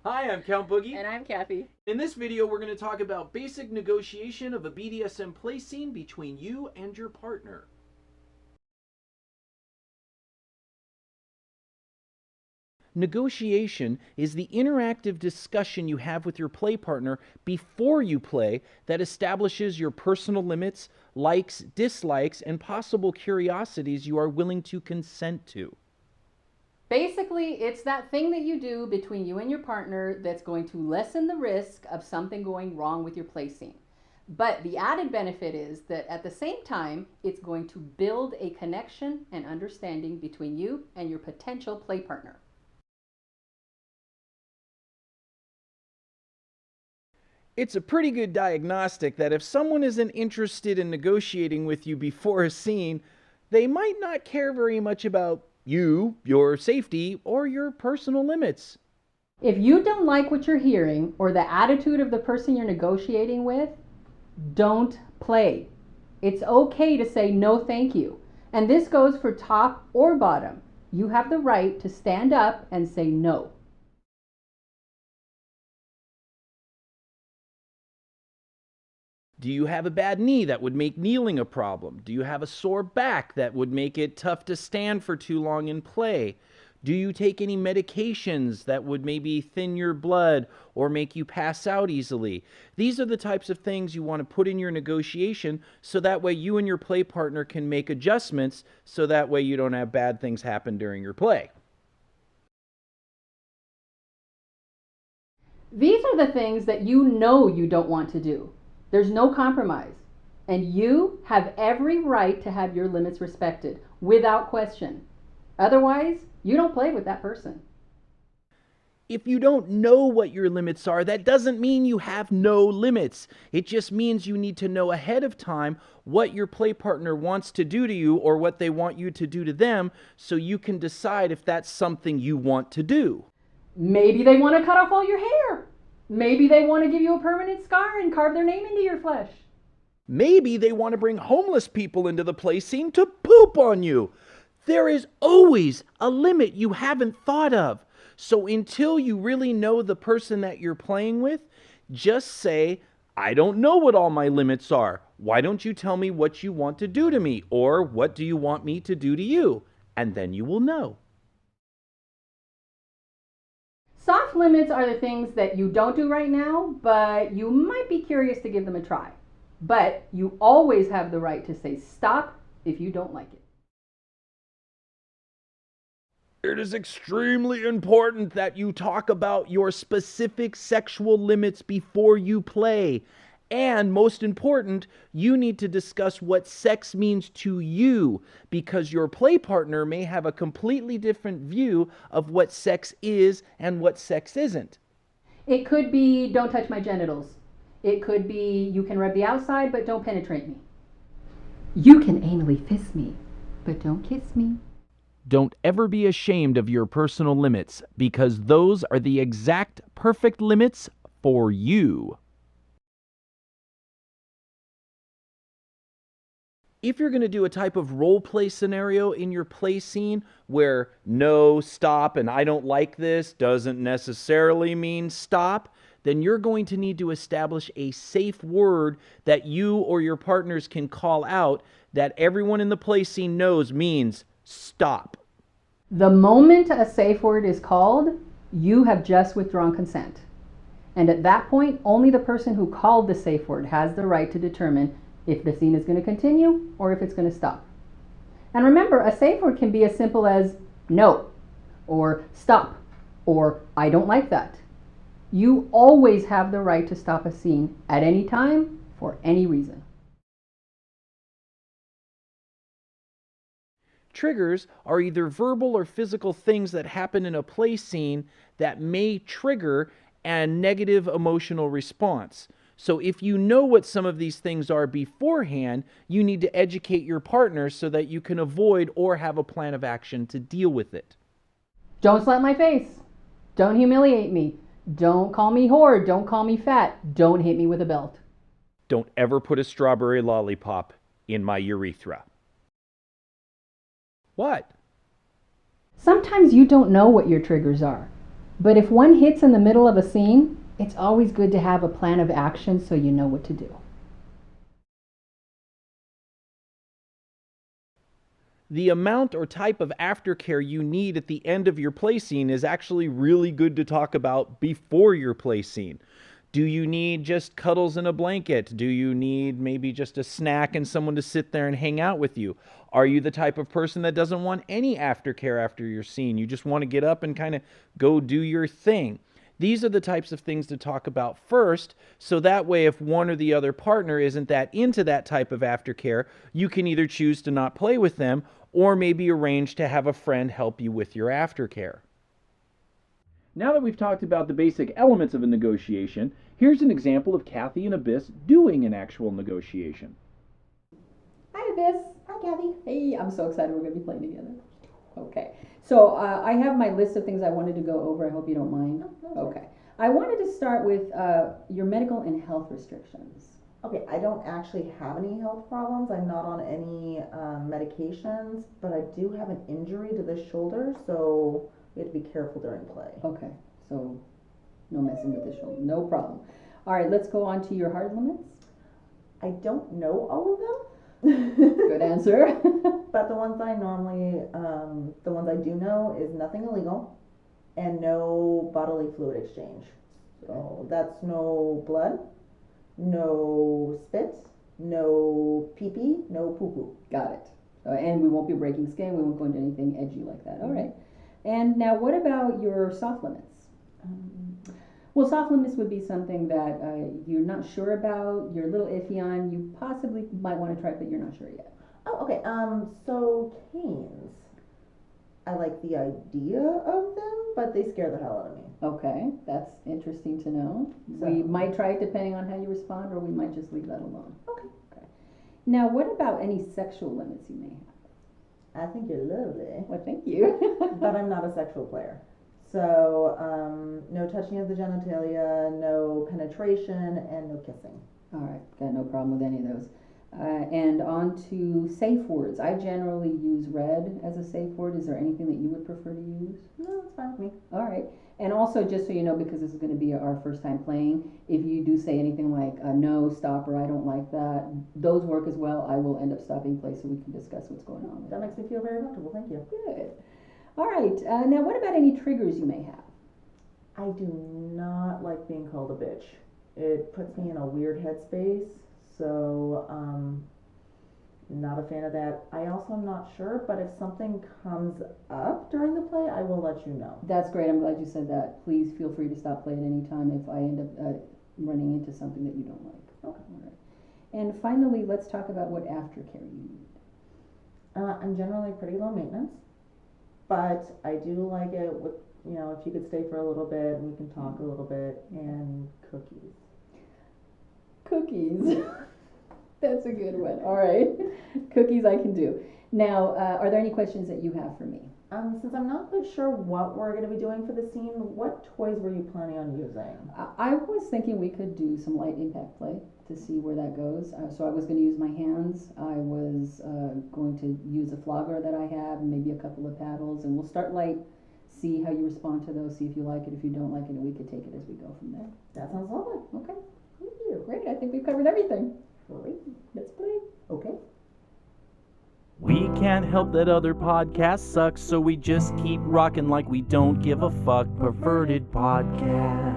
Hi, I'm Count Boogie. And I'm Kathy. In this video, we're going to talk about basic negotiation of a BDSM play scene between you and your partner. Negotiation is the interactive discussion you have with your play partner before you play that establishes your personal limits, likes, dislikes, and possible curiosities you are willing to consent to. Basically, it's that thing that you do between you and your partner that's going to lessen the risk of something going wrong with your play scene. But the added benefit is that at the same time, it's going to build a connection and understanding between you and your potential play partner. It's a pretty good diagnostic that if someone isn't interested in negotiating with you before a scene, they might not care very much about you, your safety, or your personal limits. If you don't like what you're hearing or the attitude of the person you're negotiating with, don't play. It's okay to say no thank you. And this goes for top or bottom. You have the right to stand up and say no. Do you have a bad knee that would make kneeling a problem? Do you have a sore back that would make it tough to stand for too long and play? Do you take any medications that would maybe thin your blood or make you pass out easily? These are the types of things you want to put in your negotiation so that way you and your play partner can make adjustments so that way you don't have bad things happen during your play. These are the things that you know you don't want to do. There's no compromise. And you have every right to have your limits respected without question. Otherwise, you don't play with that person. If you don't know what your limits are, that doesn't mean you have no limits. It just means you need to know ahead of time what your play partner wants to do to you or what they want you to do to them so you can decide if that's something you want to do. Maybe they want to cut off all your hair. Maybe they want to give you a permanent scar and carve their name into your flesh. Maybe they want to bring homeless people into the play scene to poop on you. There is always a limit you haven't thought of. So until you really know the person that you're playing with, just say, I don't know what all my limits are. Why don't you tell me what you want to do to me? Or what do you want me to do to you? And then you will know. Soft limits are the things that you don't do right now, but you might be curious to give them a try. But you always have the right to say stop if you don't like it. It is extremely important that you talk about your specific sexual limits before you play. And most important, you need to discuss what sex means to you because your play partner may have a completely different view of what sex is and what sex isn't. It could be don't touch my genitals. It could be you can rub the outside but don't penetrate me. You can anally fist me, but don't kiss me. Don't ever be ashamed of your personal limits because those are the exact perfect limits for you. If you're going to do a type of role play scenario in your play scene where no, stop, and I don't like this doesn't necessarily mean stop, then you're going to need to establish a safe word that you or your partners can call out that everyone in the play scene knows means stop. The moment a safe word is called, you have just withdrawn consent. And at that point, only the person who called the safe word has the right to determine if the scene is going to continue or if it's going to stop. And remember, a safe word can be as simple as no, or stop, or I don't like that. You always have the right to stop a scene at any time for any reason. Triggers are either verbal or physical things that happen in a play scene that may trigger a negative emotional response. So if you know what some of these things are beforehand, you need to educate your partner so that you can avoid or have a plan of action to deal with it. Don't slap my face. Don't humiliate me. Don't call me whore. Don't call me fat. Don't hit me with a belt. Don't ever put a strawberry lollipop in my urethra. What? Sometimes you don't know what your triggers are. But if one hits in the middle of a scene, it's always good to have a plan of action so you know what to do. The amount or type of aftercare you need at the end of your play scene is actually really good to talk about before your play scene. Do you need just cuddles and a blanket? Do you need maybe just a snack and someone to sit there and hang out with you? Are you the type of person that doesn't want any aftercare after your scene? You just want to get up and kind of go do your thing. These are the types of things to talk about first, so that way if one or the other partner isn't that into that type of aftercare, you can either choose to not play with them or maybe arrange to have a friend help you with your aftercare. Now that we've talked about the basic elements of a negotiation, here's an example of Kathy and Abyss doing an actual negotiation. Hi, Abyss. Hi, Kathy. Hey, I'm so excited we're going to be playing together. Okay. So I have my list of things I wanted to go over. I hope you don't mind. Okay. I wanted to start with your medical and health restrictions. Okay, I don't actually have any health problems. I'm not on any medications, but I do have an injury to the shoulder, so we have to be careful during play. Okay, so no messing with the shoulder. No problem. All right, let's go on to your hard limits. I don't know all of them. Good answer. But the ones that I normally, the ones I do know is nothing illegal and no bodily fluid exchange. So that's no blood, no spit, no pee-pee, no poo-poo. Got it. And we won't be breaking skin. We won't go into anything edgy like that. All right. And now what about your soft limits? Well, soft limits would be something that you're not sure about, you're a little iffy on, you possibly might want to try it, but you're not sure yet. Oh, okay. So canes. I like the idea of them, but they scare the hell out of me. Okay, that's interesting to know. So, we might try it depending on how you respond, or we might just leave that alone. Okay. Now, what about any sexual limits you may have? I think you're lovely. Well, thank you. But I'm not a sexual player. So, no touching of the genitalia, no penetration, and no kissing. All right, got no problem with any of those. And on to safe words. I generally use red as a safe word. Is there anything that you would prefer to use? No, it's fine with me. All right. And also, just so you know, because this is going to be our first time playing, if you do say anything like no, stop, or I don't like that, those work as well. I will end up stopping play so we can discuss what's going on. That makes me feel very comfortable. Thank you. Good. All right. Now, what about any triggers you may have? I do not like being called a bitch. It puts me in a weird headspace. So, not a fan of that. I also am not sure, but if something comes up during the play, I will let you know. That's great. I'm glad you said that. Please feel free to stop playing any time if I end up running into something that you don't like. Okay. All right. And finally, let's talk about what aftercare you need. I'm generally pretty low maintenance, but I do like it with, if you could stay for a little bit and we can talk a little bit, and cookies. Cookies. That's a good one. All right. Cookies I can do. Now, are there any questions that you have for me? Since I'm not quite sure what we're going to be doing for the scene, what toys were you planning on using? I was thinking we could do some light impact play to see where that goes. So I was going to use my hands. I was going to use a flogger that I have, and maybe a couple of paddles, and we'll start light, see how you respond to those, see if you like it, if you don't like it, and we could take it as we go from there. That sounds lovely. Okay. Thank you. Great. I think we've covered everything. Great. Let's play. Okay. We can't help that other podcasts suck, so we just keep rocking like we don't give a fuck. Perverted Podcast.